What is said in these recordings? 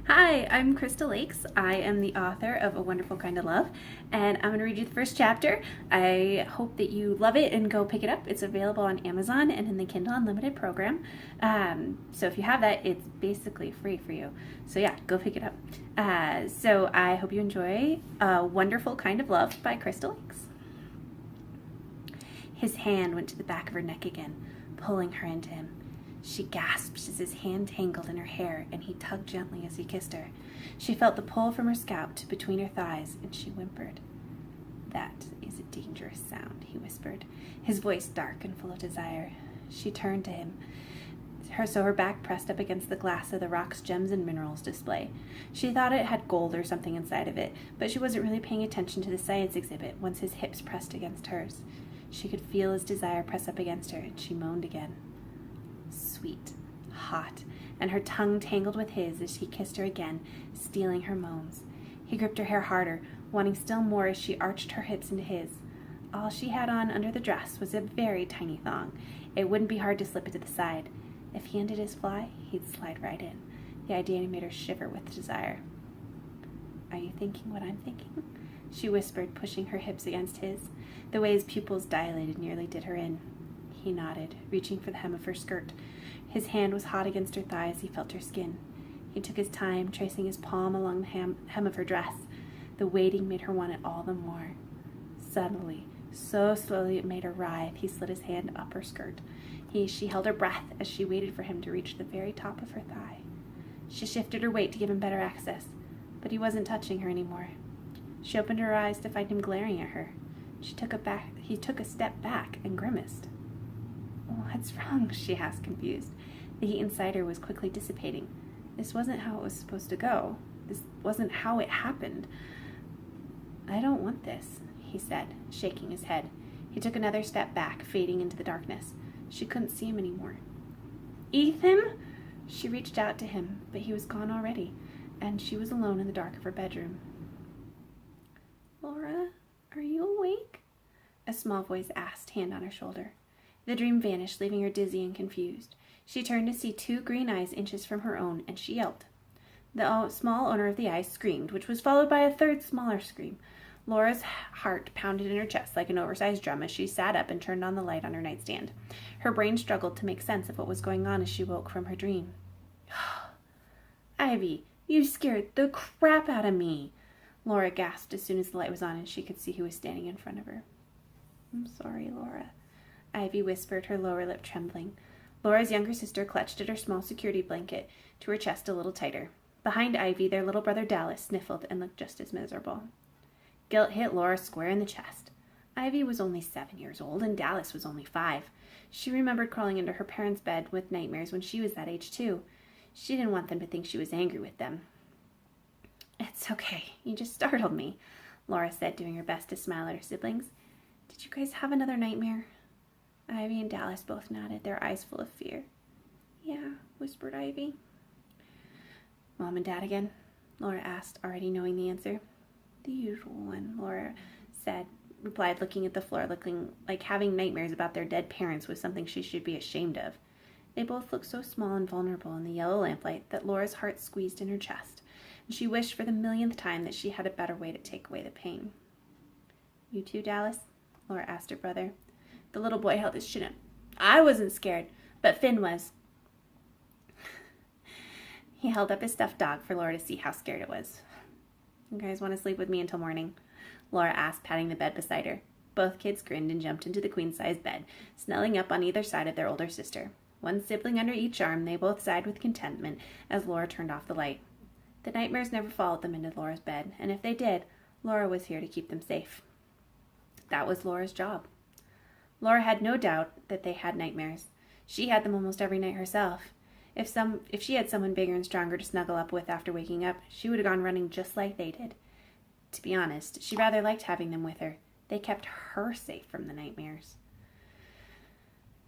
Hi, I'm Krista Lakes. I am the author of A Wonderful Kind of Love, and I'm going to read you the first chapter. I hope that you love it and go pick it up. It's available on Amazon and in the Kindle Unlimited program. So if you have that, it's basically free for you. So yeah, go pick it up. So I hope you enjoy A Wonderful Kind of Love by Krista Lakes. His hand went to the back of her neck again, pulling her into him. She gasped as his hand tangled in her hair, and he tugged gently as he kissed her. She felt the pull from her scalp to between her thighs, and she whimpered. "That is a dangerous sound," he whispered, his voice dark and full of desire. She turned to him, her back pressed up against the glass of the Rock's Gems and Minerals display. She thought it had gold or something inside of it, but she wasn't really paying attention to the science exhibit once his hips pressed against hers. She could feel his desire press up against her, and she moaned again. Sweet, hot, and her tongue tangled with his as he kissed her again, stealing her moans. He gripped her hair harder, wanting still more as she arched her hips into his. All she had on under the dress was a very tiny thong. It wouldn't be hard to slip it to the side. If he undid his fly, he'd slide right in. The idea made her shiver with desire. "Are you thinking what I'm thinking?" she whispered, pushing her hips against his. The way his pupils dilated nearly did her in. He nodded, reaching for the hem of her skirt. His hand was hot against her thigh as he felt her skin. He took his time, tracing his palm along the hem of her dress. The waiting made her want it all the more. Suddenly, so slowly it made her writhe, he slid his hand up her skirt. She held her breath as she waited for him to reach the very top of her thigh. She shifted her weight to give him better access, but he wasn't touching her anymore. She opened her eyes to find him glaring at her. He took a step back and grimaced. "What's wrong?" she asked, confused. The heat inside her was quickly dissipating. This wasn't how it was supposed to go. This wasn't how it happened. "I don't want this," he said, shaking his head. He took another step back, fading into the darkness. She couldn't see him anymore. "Ethan?" She reached out to him, but he was gone already, and she was alone in the dark of her bedroom. "Laura, are you awake?" a small voice asked, hand on her shoulder. The dream vanished, leaving her dizzy and confused. She turned to see two green eyes inches from her own, and she yelped. The small owner of the eyes screamed, which was followed by a third smaller scream. Laura's heart pounded in her chest like an oversized drum as she sat up and turned on the light on her nightstand. Her brain struggled to make sense of what was going on as she woke from her dream. "Ivy, you scared the crap out of me!" Laura gasped as soon as the light was on and she could see who was standing in front of her. "I'm sorry, Laura," Ivy whispered, her lower lip trembling. Laura's younger sister clutched at her small security blanket to her chest a little tighter. Behind Ivy, their little brother Dallas sniffled and looked just as miserable. Guilt hit Laura square in the chest. Ivy was only 7 years old, and Dallas was only 5. She remembered crawling into her parents' bed with nightmares when she was that age, too. She didn't want them to think she was angry with them. "It's okay. You just startled me," Laura said, doing her best to smile at her siblings. "Did you guys have another nightmare?" Ivy and Dallas both nodded, their eyes full of fear. "Yeah," whispered Ivy. "Mom and Dad again?" Laura asked, already knowing the answer. "The usual one," Laura replied, looking at the floor, looking like having nightmares about their dead parents was something she should be ashamed of. They both looked so small and vulnerable in the yellow lamplight that Laura's heart squeezed in her chest, and she wished for the millionth time that she had a better way to take away the pain. "You too, Dallas?" Laura asked her brother. The little boy held his chin up. "I wasn't scared, but Finn was." He held up his stuffed dog for Laura to see how scared it was. "You guys want to sleep with me until morning?" Laura asked, patting the bed beside her. Both kids grinned and jumped into the queen-size bed, snuggling up on either side of their older sister. One sibling under each arm, they both sighed with contentment as Laura turned off the light. The nightmares never followed them into Laura's bed, and if they did, Laura was here to keep them safe. That was Laura's job. Laura had no doubt that they had nightmares. She had them almost every night herself. If she had someone bigger and stronger to snuggle up with after waking up, she would have gone running just like they did. To be honest, she rather liked having them with her. They kept her safe from the nightmares.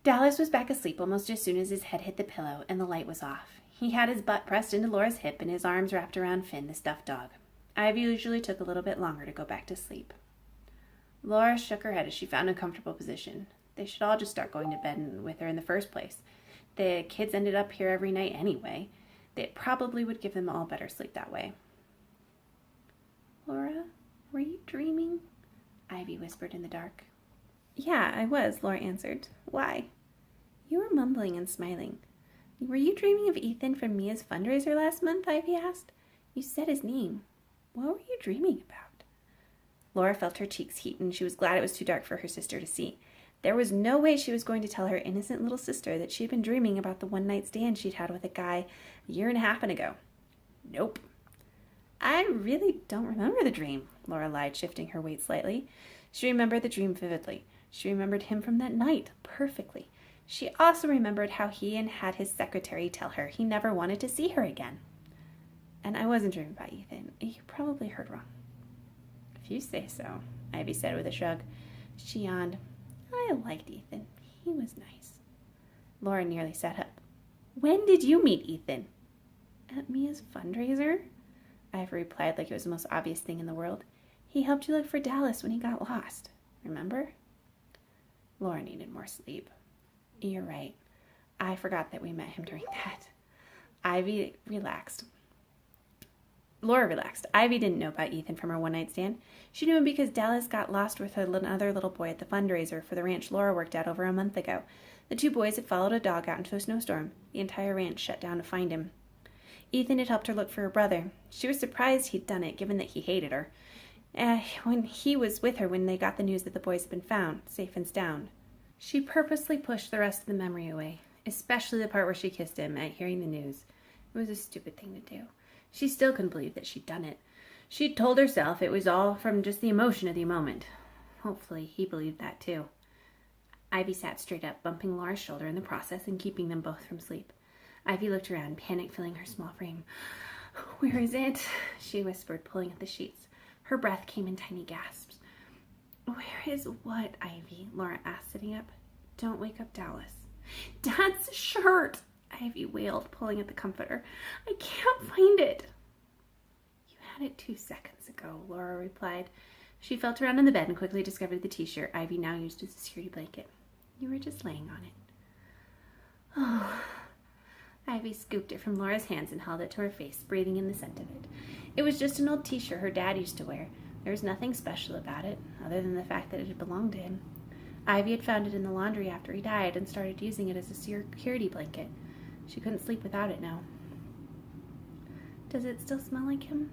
Dallas was back asleep almost as soon as his head hit the pillow and the light was off. He had his butt pressed into Laura's hip and his arms wrapped around Finn, the stuffed dog. Ivy usually took a little bit longer to go back to sleep. Laura shook her head as she found a comfortable position. They should all just start going to bed with her in the first place. The kids ended up here every night anyway. It probably would give them all better sleep that way. Laura, were you dreaming? Ivy whispered in the dark. Yeah, I was, Laura answered. Why? You were mumbling and smiling. Were you dreaming of Ethan from Mia's fundraiser last month? Ivy asked. You said his name. What were you dreaming about? Laura felt her cheeks heat, and she was glad it was too dark for her sister to see. There was no way she was going to tell her innocent little sister that she had been dreaming about the one-night stand she'd had with a guy a year and a half ago. Nope. I really don't remember the dream, Laura lied, shifting her weight slightly. She remembered the dream vividly. She remembered him from that night perfectly. She also remembered how he had his secretary tell her he never wanted to see her again. And I wasn't dreaming about Ethan. You probably heard wrong. If you say so, Ivy said with a shrug. She yawned. I liked Ethan. He was nice. Laura nearly sat up. When did you meet Ethan? At Mia's fundraiser? Ivy replied like it was the most obvious thing in the world. He helped you look for Dallas when he got lost. Remember? Laura needed more sleep. You're right. I forgot that we met him during that. Laura relaxed. Ivy didn't know about Ethan from her one-night stand. She knew him because Dallas got lost with another little boy at the fundraiser for the ranch Laura worked at over a month ago. The two boys had followed a dog out into a snowstorm. The entire ranch shut down to find him. Ethan had helped her look for her brother. She was surprised he'd done it, given that he hated her. When he was with her when they got the news that the boys had been found, safe and sound. She purposely pushed the rest of the memory away, especially the part where she kissed him at hearing the news. It was a stupid thing to do. She still couldn't believe that she'd done it. She'd told herself it was all from just the emotion of the moment. Hopefully he believed that too. Ivy sat straight up, bumping Laura's shoulder in the process and keeping them both from sleep. Ivy looked around, panic filling her small frame. Where is it? She whispered, pulling at the sheets. Her breath came in tiny gasps. Where is what, Ivy? Laura asked, sitting up. Don't wake up Dallas. Dad's shirt! Ivy wailed, pulling at the comforter. I can't find it. You had it 2 seconds ago, Laura replied. She felt around in the bed and quickly discovered the t-shirt Ivy now used as a security blanket. You were just laying on it. Oh. Ivy scooped it from Laura's hands and held it to her face, breathing in the scent of it. It was just an old t-shirt her dad used to wear. There was nothing special about it, other than the fact that it had belonged to him. Ivy had found it in the laundry after he died and started using it as a security blanket. She couldn't sleep without it now. Does it still smell like him?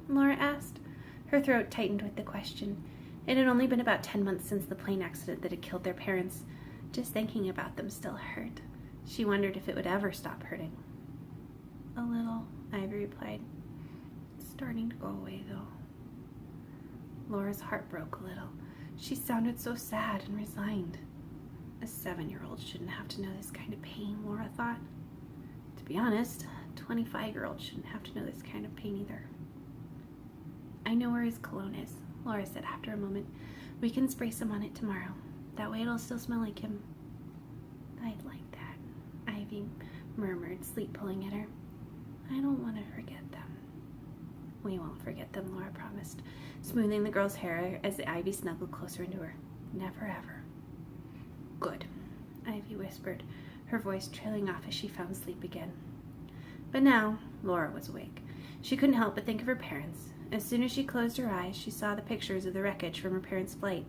Laura asked. Her throat tightened with the question. It had only been about 10 months since the plane accident that had killed their parents. Just thinking about them still hurt. She wondered if it would ever stop hurting. A little, Ivy replied. It's starting to go away, though. Laura's heart broke a little. She sounded so sad and resigned. A 7-year-old shouldn't have to know this kind of pain, Laura thought. To be honest, a 25-year-old shouldn't have to know this kind of pain either. I know where his cologne is, Laura said after a moment. We can spray some on it tomorrow. That way it'll still smell like him. I'd like that, Ivy murmured, sleep pulling at her. I don't want to forget them. We won't forget them, Laura promised, smoothing the girl's hair as Ivy snuggled closer into her. Never ever. Good, Ivy whispered, her voice trailing off as she found sleep again. But now, Laura was awake. She couldn't help but think of her parents. As soon as she closed her eyes, she saw the pictures of the wreckage from her parents' flight.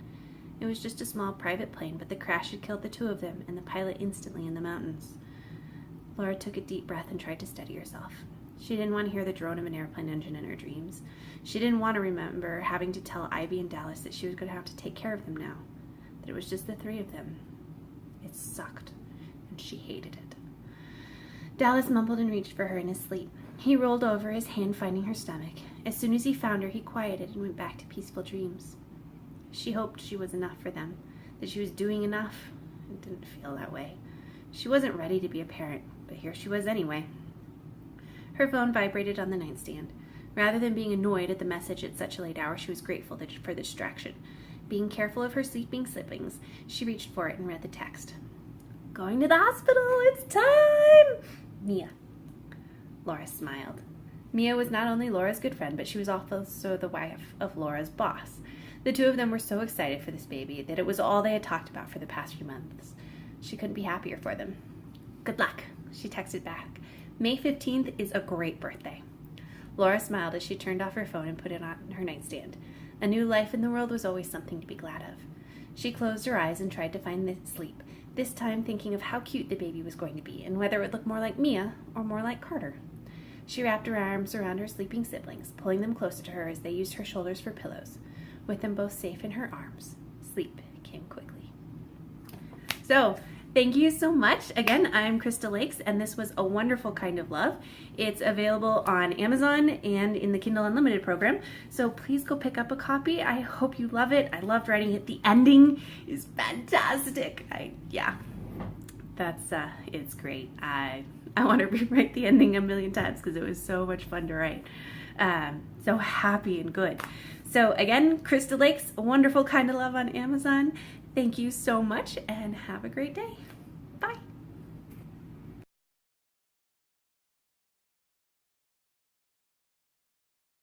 It was just a small private plane, but the crash had killed the two of them and the pilot instantly in the mountains. Laura took a deep breath and tried to steady herself. She didn't want to hear the drone of an airplane engine in her dreams. She didn't want to remember having to tell Ivy and Dallas that she was going to have to take care of them now, that it was just the three of them. It sucked, and she hated it. Dallas mumbled and reached for her in his sleep. He rolled over, his hand finding her stomach. As soon as he found her, he quieted and went back to peaceful dreams. She hoped she was enough for them, that she was doing enough. It didn't feel that way. She wasn't ready to be a parent, but here she was anyway. Her phone vibrated on the nightstand. Rather than being annoyed at the message at such a late hour, she was grateful for the distraction. Being careful of her sleeping siblings, she reached for it and read the text. Going to the hospital, it's time! Mia. Laura smiled. Mia was not only Laura's good friend, but she was also the wife of Laura's boss. The two of them were so excited for this baby that it was all they had talked about for the past few months. She couldn't be happier for them. Good luck, she texted back, May 15th is a great birthday. Laura smiled as she turned off her phone and put it on her nightstand. A new life in the world was always something to be glad of. She closed her eyes and tried to find sleep, this time thinking of how cute the baby was going to be and whether it would look more like Mia or more like Carter. She wrapped her arms around her sleeping siblings, pulling them closer to her as they used her shoulders for pillows. With them both safe in her arms, sleep came quickly. So, thank you so much. Again, I'm Krista Lakes, and this was A Wonderful Kind of Love. It's available on Amazon and in the Kindle Unlimited program, so please go pick up a copy. I hope you love it. I loved writing it. The ending is fantastic. It's great. I want to rewrite the ending a million times because it was so much fun to write. So happy and good. So again, Krista Lakes, A Wonderful Kind of Love on Amazon. Thank you so much and have a great day.